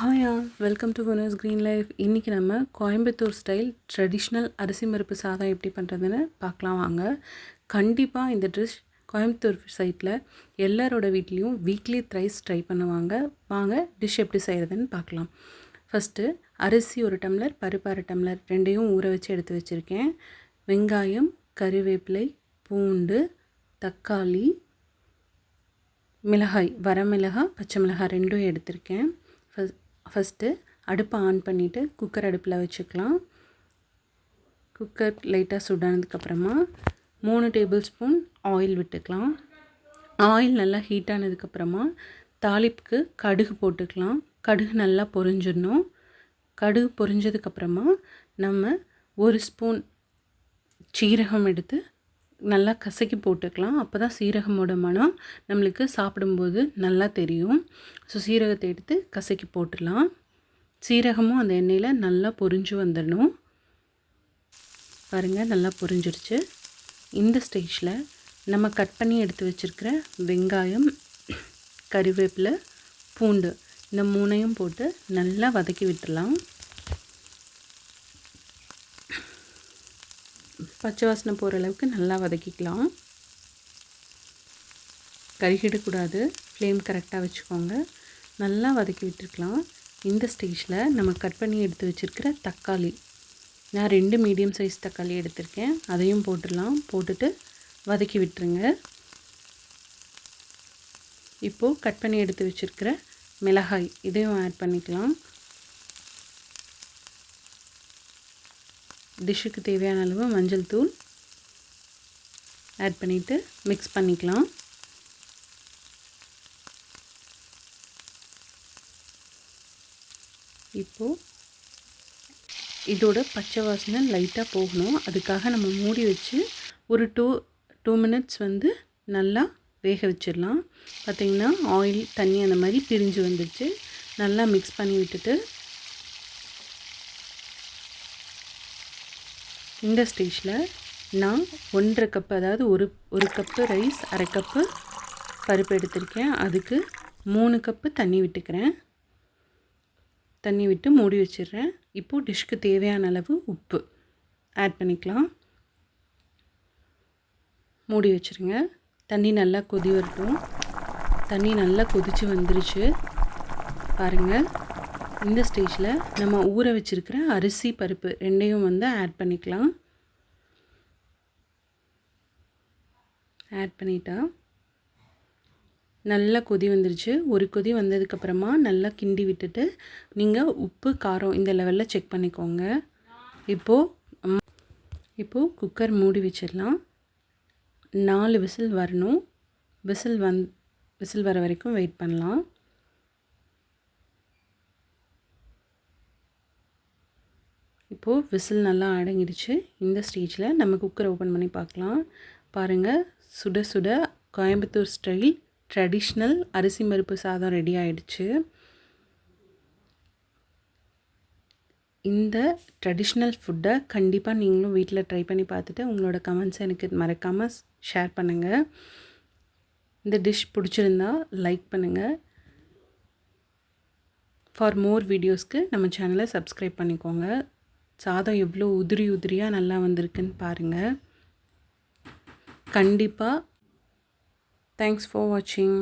Hi all, welcome to Vino's green life. இன்றைக்கி நம்ம Coimbatore style traditional அரிசி பருப்பு சாதம் எப்படி பண்ணுறதுன்னு பார்க்கலாம் வாங்க. கண்டிப்பாக இந்த டிஷ் கோயம்புத்தூர் சைட்டில் எல்லாரோட வீட்லேயும் வீக்லி த்ரைஸ் ட்ரை பண்ணுவாங்க. வாங்க டிஷ் எப்படி செய்கிறதுன்னு பார்க்கலாம். ஃபஸ்ட்டு அரிசி 1 டம்ளர், பருப்பு 1/2 டம்ளர் ரெண்டையும் ஊற வச்சு எடுத்து வச்சுருக்கேன். வெங்காயம், கறிவேப்பிலை, பூண்டு, தக்காளி, மிளகாய், வரமிளகாய், பச்சை மிளகாய் ரெண்டும் எடுத்திருக்கேன். ஃபஸ்ட்டு அடுப்பை ஆன் பண்ணிவிட்டு குக்கர் அடுப்பில் வச்சுக்கலாம். குக்கர் லைட்டாக சுடானதுக்கப்புறமா 3 டேபிள் ஸ்பூன் ஆயில் விட்டுக்கலாம். ஆயில் நல்லா ஹீட் ஆனதுக்கப்புறமா தாளிப்புக்கு கடுகு போட்டுக்கலாம். கடுகு நல்லா பொரிஞ்சிடணும். கடுகு பொரிஞ்சதுக்கப்புறமா நம்ம 1 ஸ்பூன் சீரகம் எடுத்து நல்லா கசக்கி போட்டுக்கலாம். அப்போ தான் சீரகமோட மனம் நம்மளுக்கு சாப்பிடும்போது நல்லா தெரியும். ஸோ சீரகத்தை எடுத்து கசக்கி போட்டுடலாம். சீரகமும் அந்த எண்ணெயில் நல்லா பொரிஞ்சு வந்துடணும். பாருங்கள், நல்லா பொரிஞ்சிருச்சு. இந்த ஸ்டேஜில் நம்ம கட் பண்ணி எடுத்து வச்சுருக்கிற வெங்காயம், கறிவேப்பிலை, பூண்டு இந்த 3ஐயும் போட்டு நல்லா வதக்கி விட்டுடலாம். பச்சை வாசனை போகிற அளவுக்கு நல்லா வதக்கிக்கலாம். கருகிடக்கூடாது, ஃப்ளேம் கரெக்டாக வச்சுக்கோங்க. நல்லா வதக்கி விட்டுருக்கலாம். இந்த ஸ்டேஜில் நம்ம கட் பண்ணி எடுத்து வச்சுருக்கிற தக்காளி, நான் 2 மீடியம் சைஸ் தக்காளி எடுத்திருக்கேன், அதையும் போட்டுடலாம். போட்டுட்டு வதக்கி விட்டுருங்க. இப்போது கட் பண்ணி எடுத்து வச்சுருக்கிற மிளகாய் இதையும் ஆட் பண்ணிக்கலாம். டிஷ்ஷுக்கு தேவையான அளவு மஞ்சள் தூள் ஆட் பண்ணிவிட்டு மிக்ஸ் பண்ணிக்கலாம். இப்போது இதோட பச்சை வாசனை லைட்டாக போகணும். அதுக்காக நம்ம மூடி வச்சு ஒரு 2 மினிட்ஸ் நல்லா வேக வச்சிடலாம். பார்த்திங்கன்னா ஆயில் தண்ணி அந்த மாதிரி பிரிஞ்சு வந்துடுச்சு. நல்லா மிக்ஸ் பண்ணி விட்டுட்டு இந்த ஸ்டேஜில் நான் 1.5 கப்பு, அதாவது ஒரு கப்பு ரைஸ், 1/2 கப்பு பருப்பு எடுத்திருக்கேன். அதுக்கு 3 கப்பு தண்ணி விட்டுக்கிறேன். தண்ணி விட்டு மூடி வச்சிடுறேன். இப்போது டிஷ்க்கு தேவையான அளவு உப்பு ஆட் பண்ணிக்கலாம். மூடி வச்சுருங்க. தண்ணி நல்லா கொதி வரட்டும். தண்ணி நல்லா கொதித்து வந்துருச்சு பாருங்கள். இந்த ஸ்டேஜில் நம்ம ஊற வச்சுருக்கிற அரிசி பருப்பு ரெண்டையும் ஆட் பண்ணிக்கலாம். ஆட் பண்ணிட்டா நல்லா கொதி வந்துருச்சு. ஒரு கொதி வந்ததுக்கப்புறமா நல்லா கிண்டி விட்டுட்டு நீங்கள் உப்பு காரம் இந்த லெவலில் செக் பண்ணிக்கோங்க. இப்போது குக்கர் மூடி வச்சிடலாம். 4 விசில் வரணும். விசில் வர வரைக்கும் வெயிட் பண்ணலாம். இப்போது விசில் நல்லா அடங்கிடுச்சு. இந்த ஸ்டேஜில் நம்ம குக்கரை ஓப்பன் பண்ணி பார்க்கலாம். பாருங்கள், சுட சுட கோயம்புத்தூர் ஸ்டைல் ட்ரெடிஷ்னல் அரிசி பருப்பு சாதம் ரெடி ஆகிடுச்சு. இந்த ட்ரெடிஷ்னல் ஃபுட்டை கண்டிப்பாக நீங்களும் வீட்டில் ட்ரை பண்ணி பார்த்துட்டு உங்களோட கமெண்ட்ஸை எனக்கு மறக்காமல் ஷேர் பண்ணுங்கள். இந்த டிஷ் பிடிச்சிருந்தா லைக் பண்ணுங்கள். ஃபார் மோர் வீடியோஸ்க்கு நம்ம சேனலை சப்ஸ்கிரைப் பண்ணிக்கோங்க. சாதம் எவ்வளோ உதிரியாக நல்லா வந்திருக்குன்னு பாருங்கள். கண்டிப்பாக. தேங்க்ஸ் ஃபார் வாட்சிங்.